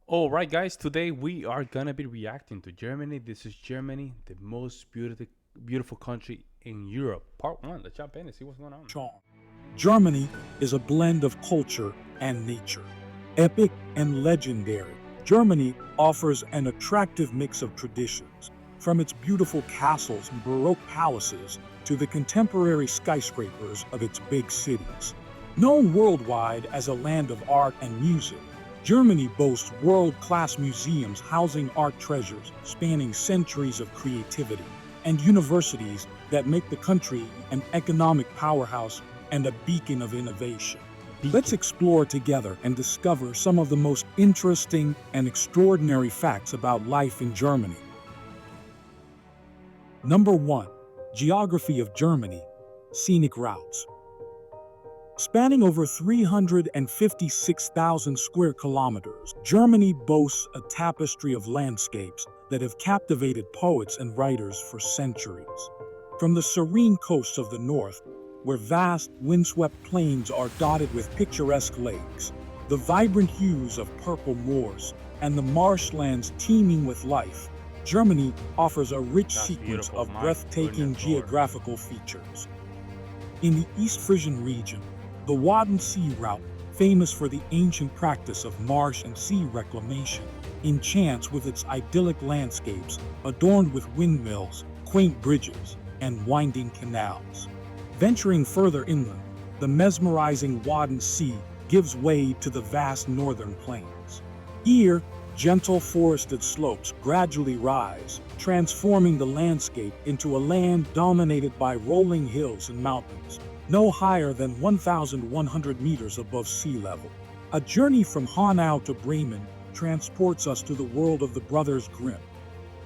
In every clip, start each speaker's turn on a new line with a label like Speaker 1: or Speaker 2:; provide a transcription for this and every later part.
Speaker 1: All right, guys. Today we are gonna be reacting to Germany. This is Germany, the most beautiful country in Europe. Part one. Let's jump in and see what's going on.
Speaker 2: Charm. Germany is a blend of culture and nature. Epic and legendary, Germany offers an attractive mix of traditions, from its beautiful castles and Baroque palaces to the contemporary skyscrapers of its big cities. Known worldwide as a land of art and music, Germany boasts world-class museums housing art treasures spanning centuries of creativity, and universities that make the country an economic powerhouse and a beacon of innovation. Let's explore together and discover some of the most interesting and extraordinary facts about life in Germany. Number 1. Geography of Germany. Scenic routes. Spanning over 356,000 square kilometers, Germany boasts a tapestry of landscapes that have captivated poets and writers for centuries. From the serene coasts of the north, where vast, windswept plains are dotted with picturesque lakes, the vibrant hues of purple moors, and the marshlands teeming with life, Germany offers a rich sequence of breathtaking geographical features. In the East Frisian region, the Wadden Sea Route, famous for the ancient practice of marsh and sea reclamation, enchants with its idyllic landscapes adorned with windmills, quaint bridges, and winding canals. Venturing further inland, the mesmerizing Wadden Sea gives way to the vast northern plains. Here, gentle forested slopes gradually rise, transforming the landscape into a land dominated by rolling hills and mountains, no higher than 1,100 meters above sea level. A journey from Hanau to Bremen transports us to the world of the Brothers Grimm,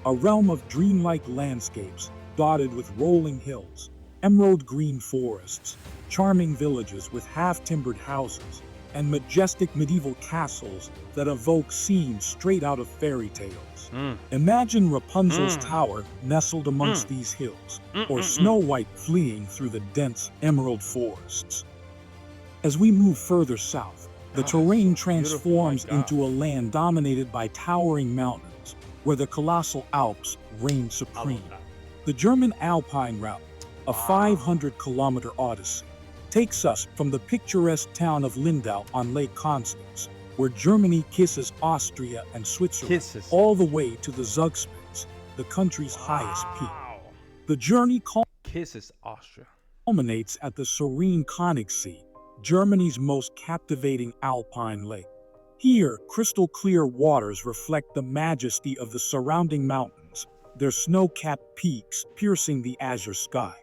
Speaker 2: a realm of dreamlike landscapes dotted with rolling hills, emerald green forests, charming villages with half-timbered houses, and majestic medieval castles that evoke scenes straight out of fairy tales. Imagine Rapunzel's tower nestled amongst these hills, or Snow White fleeing through the dense emerald forests. As we move further south, the terrain transforms into a land dominated by towering mountains, where the colossal Alps reign supreme. The German Alpine Route, a 500-kilometer odyssey, takes us from the picturesque town of Lindau on Lake Constance, where Germany kisses Austria and Switzerland, all the way to the Zugspitze, the country's highest peak. The journey
Speaker 1: Kisses Austria.
Speaker 2: culminates at the serene Königssee, Germany's most captivating alpine lake. Here, crystal-clear waters reflect the majesty of the surrounding mountains, their snow-capped peaks piercing the azure sky.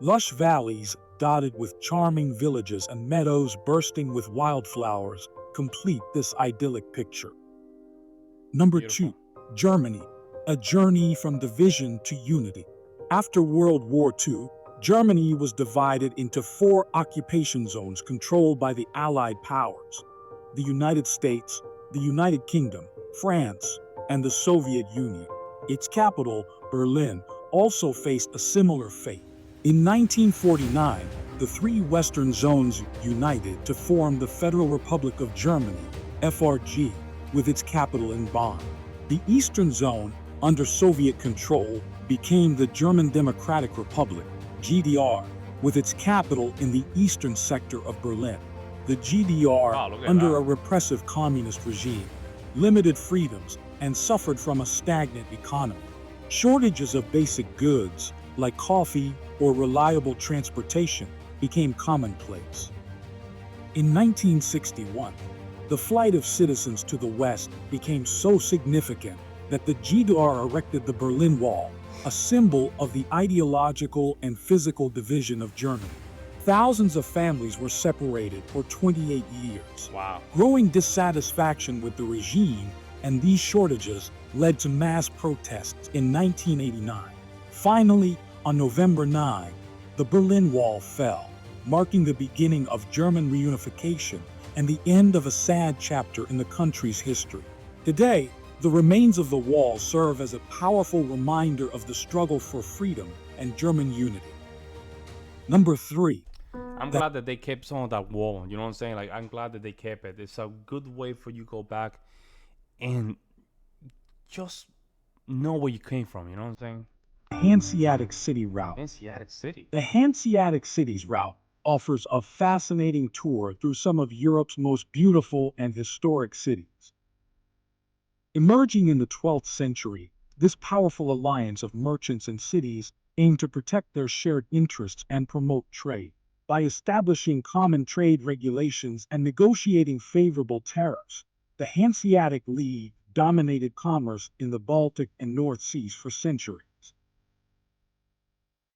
Speaker 2: Lush valleys, dotted with charming villages and meadows bursting with wildflowers, complete this idyllic picture. Number 2. Germany, a journey from division to unity. After World War II, Germany was divided into 4 occupation zones controlled by the Allied powers: the United States, the United Kingdom, France, and the Soviet Union. Its capital, Berlin, also faced a similar fate. In 1949, the 3 Western zones united to form the Federal Republic of Germany, FRG, with its capital in Bonn. The Eastern Zone, under Soviet control, became the German Democratic Republic, GDR, with its capital in the eastern sector of Berlin. The GDR, under a repressive communist regime, limited freedoms and suffered from a stagnant economy. Shortages of basic goods, like coffee or reliable transportation, became commonplace. In 1961, the flight of citizens to the west became so significant that the GDR erected the Berlin Wall, a symbol of the ideological and physical division of Germany. Thousands of families were separated for 28 years. Growing dissatisfaction with the regime and these shortages led to mass protests in 1989. Finally, on November 9, the Berlin Wall fell, marking the beginning of German reunification and the end of a sad chapter in the country's history. Today, the remains of the wall serve as a powerful reminder of the struggle for freedom and German unity. Number 3.
Speaker 1: I'm glad that they kept some of that wall. You know what I'm saying? Like, I'm glad that they kept it. It's a good way for you to go back and just know where you came from. You know what I'm saying?
Speaker 2: Hanseatic City Route.
Speaker 1: Hanseatic City.
Speaker 2: The Hanseatic Cities route offers a fascinating tour through some of Europe's most beautiful and historic cities. Emerging in the 12th century, this powerful alliance of merchants and cities aimed to protect their shared interests and promote trade. By establishing common trade regulations and negotiating favorable tariffs, the Hanseatic League dominated commerce in the Baltic and North Seas for centuries.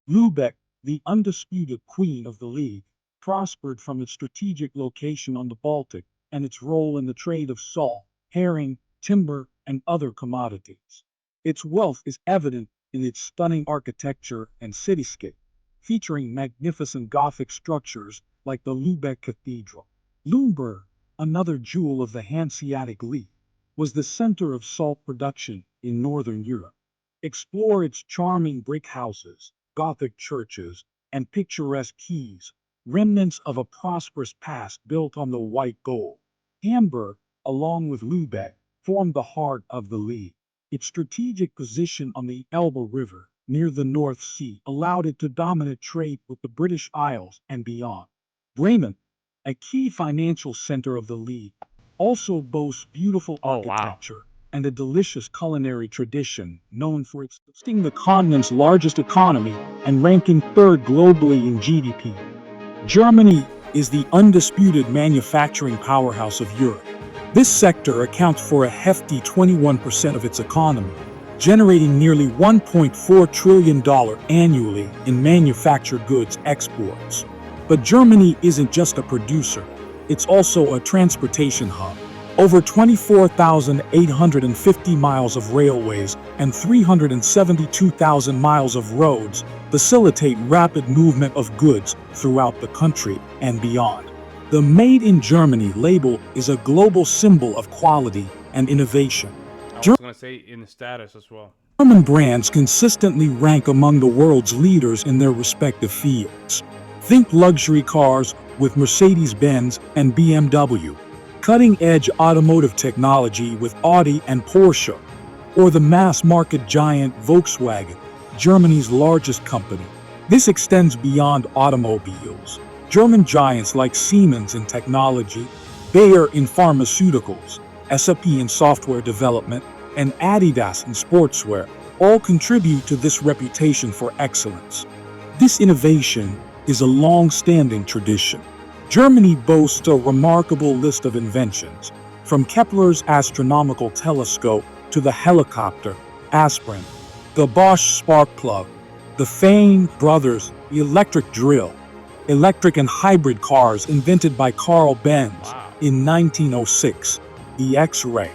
Speaker 2: Lübeck, the undisputed queen of the League, prospered from its strategic location on the Baltic and its role in the trade of salt, herring, timber, and other commodities. Its wealth is evident in its stunning architecture and cityscape, featuring magnificent Gothic structures like the Lübeck Cathedral. Lemberg, another jewel of the Hanseatic League, was the center of salt production in northern Europe. Explore its charming brick houses, Gothic churches, and picturesque quays, remnants of a prosperous past built on the white gold. Hamburg, along with Lübeck, formed the heart of the League. Its strategic position on the Elbe River, near the North Sea, allowed it to dominate trade with the British Isles and beyond. Bremen, a key financial center of the League, also boasts beautiful
Speaker 1: Oh wow.
Speaker 2: architecture and a delicious culinary tradition known for its boasting the continent's largest economy and ranking third globally in GDP. Germany is the undisputed manufacturing powerhouse of Europe. This sector accounts for a hefty 21% of its economy, generating nearly $1.4 trillion annually in manufactured goods exports. But Germany isn't just a producer, it's also a transportation hub. Over 24,850 miles of railways and 372,000 miles of roads facilitate rapid movement of goods throughout the country and beyond. The Made in Germany label is a global symbol of quality and innovation.
Speaker 1: I was going to say in the status as well.
Speaker 2: German brands consistently rank among the world's leaders in their respective fields. Think luxury cars with Mercedes-Benz and BMW, cutting-edge automotive technology with Audi and Porsche, or the mass-market giant Volkswagen, Germany's largest company. This extends beyond automobiles. German giants like Siemens in technology, Bayer in pharmaceuticals, SAP in software development, and Adidas in sportswear all contribute to this reputation for excellence. This innovation is a long-standing tradition. Germany boasts a remarkable list of inventions, from Kepler's astronomical telescope to the helicopter, aspirin, the Bosch spark plug, the Fane brothers, the electric drill, electric and hybrid cars invented by Carl Benz in 1906, the X-ray,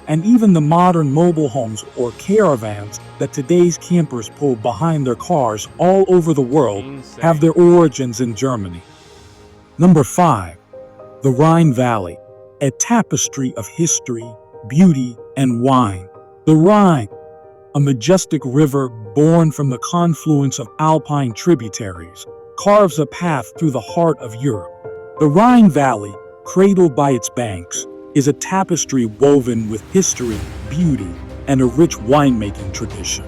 Speaker 2: and even the modern mobile homes or caravans that today's campers pull behind their cars all over the world have their origins in Germany. Number 5. The Rhine Valley, a tapestry of history, beauty, and wine. The Rhine, a majestic river born from the confluence of alpine tributaries, carves a path through the heart of Europe. The Rhine Valley, cradled by its banks, is a tapestry woven with history, beauty, and a rich winemaking tradition.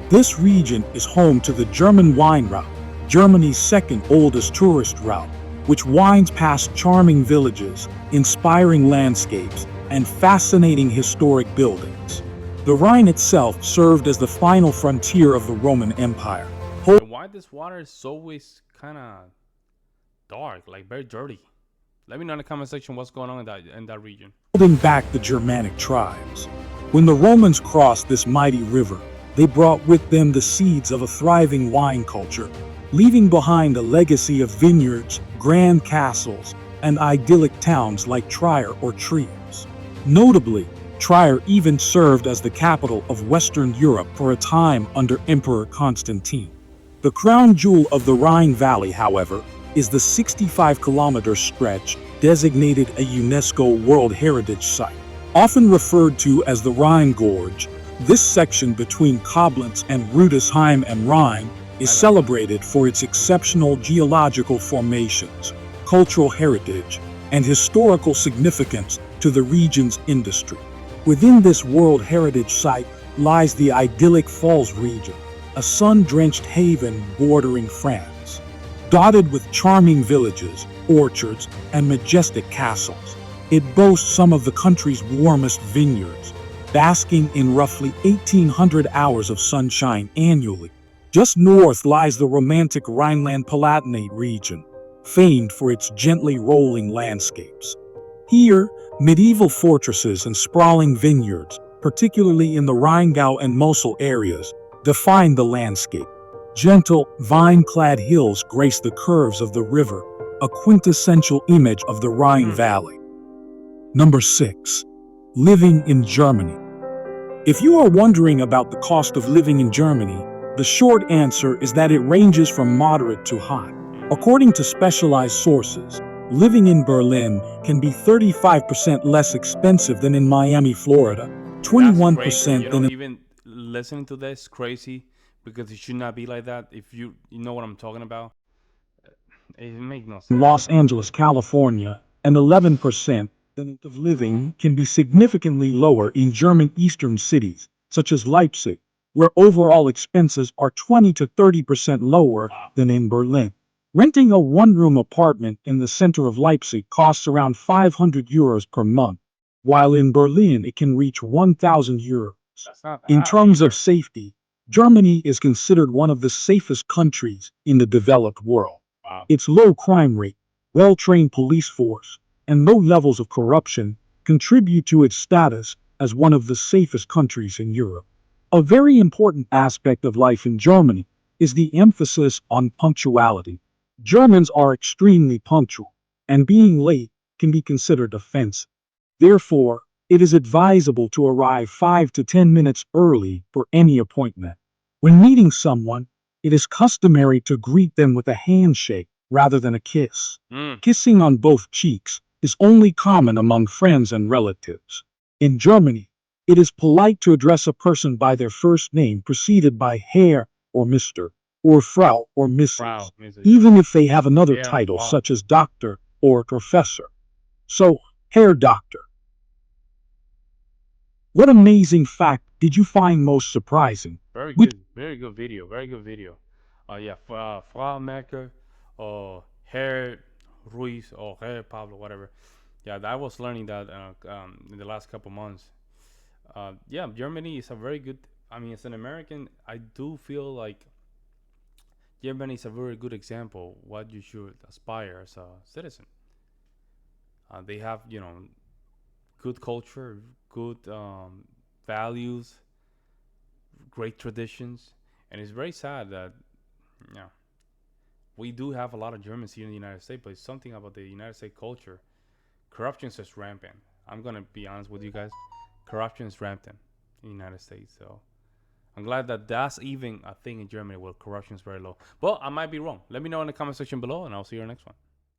Speaker 2: This region is home to the German Wine Route, Germany's second oldest tourist route, which winds past charming villages, inspiring landscapes, and fascinating historic buildings. The Rhine itself served as the final frontier of the Roman Empire.
Speaker 1: And why this water is always kind of dark, like very dirty? Let me know in the comment section what's going on in that region.
Speaker 2: Holding back the Germanic tribes. When the Romans crossed this mighty river, they brought with them the seeds of a thriving wine culture, leaving behind a legacy of vineyards, grand castles, and idyllic towns like Trier or Treves. Notably, Trier even served as the capital of Western Europe for a time under Emperor Constantine. The crown jewel of the Rhine Valley, however, is the 65-kilometer stretch designated a UNESCO World Heritage Site. Often referred to as the Rhine Gorge, this section between Koblenz and Rüdesheim am Rhein is celebrated for its exceptional geological formations, cultural heritage, and historical significance to the region's industry. Within this World Heritage Site lies the idyllic Falls region, a sun-drenched haven bordering France. Dotted with charming villages, orchards, and majestic castles, it boasts some of the country's warmest vineyards, basking in roughly 1,800 hours of sunshine annually. Just north lies the romantic Rhineland-Palatinate region, famed for its gently rolling landscapes. Here, medieval fortresses and sprawling vineyards, particularly in the Rheingau and Mosel areas, define the landscape. Gentle, vine-clad hills grace the curves of the river, a quintessential image of the Rhine Valley. Number 6. Living in Germany. If you are wondering about the cost of living in Germany, the short answer is that it ranges from moderate to high. According to specialized sources, living in Berlin can be 35% less expensive than in Miami, Florida, 21% than in
Speaker 1: even listening to this crazy because it should not be like that. If you know what I'm talking about, it makes no sense.
Speaker 2: Los Angeles, California, and 11% of living can be significantly lower in German eastern cities, such as Leipzig, where overall expenses are 20 to 30% lower than in Berlin. Renting a one-room apartment in the center of Leipzig costs around 500 euros per month, while in Berlin it can reach 1,000 euros. In terms of safety, Germany is considered one of the safest countries in the developed world. Its low crime rate, well-trained police force, and low levels of corruption contribute to its status as one of the safest countries in Europe. A very important aspect of life in Germany is the emphasis on punctuality. Germans are extremely punctual, and being late can be considered offensive. Therefore, it is advisable to arrive 5 to 10 minutes early for any appointment. When meeting someone, it is customary to greet them with a handshake rather than a kiss. Kissing on both cheeks is only common among friends and relatives. In Germany, it is polite to address a person by their first name preceded by Herr or Mr. or Frau or Mrs., even if they have another title such as doctor or professor. So, Herr Doctor, what amazing fact did you find most surprising?
Speaker 1: Very good video, very good video. Yeah, Frau Merkel or Herr Ruiz or Herr Pablo, whatever. Yeah, I was learning that in the last couple months. Yeah, Germany is a very good. I mean, as an American, I do feel like Germany is a very good example what you should aspire as a citizen. They have, good culture, good values, great traditions, and it's very sad that, you know, we do have a lot of Germans here in the United States, but it's something about the United States culture. Corruption is just rampant. I'm gonna be honest with you guys. Corruption is rampant in the United States, so I'm glad that that's even a thing in Germany where corruption is very low. But I might be wrong. Let me know in the comment section below, and I'll see you in the next one.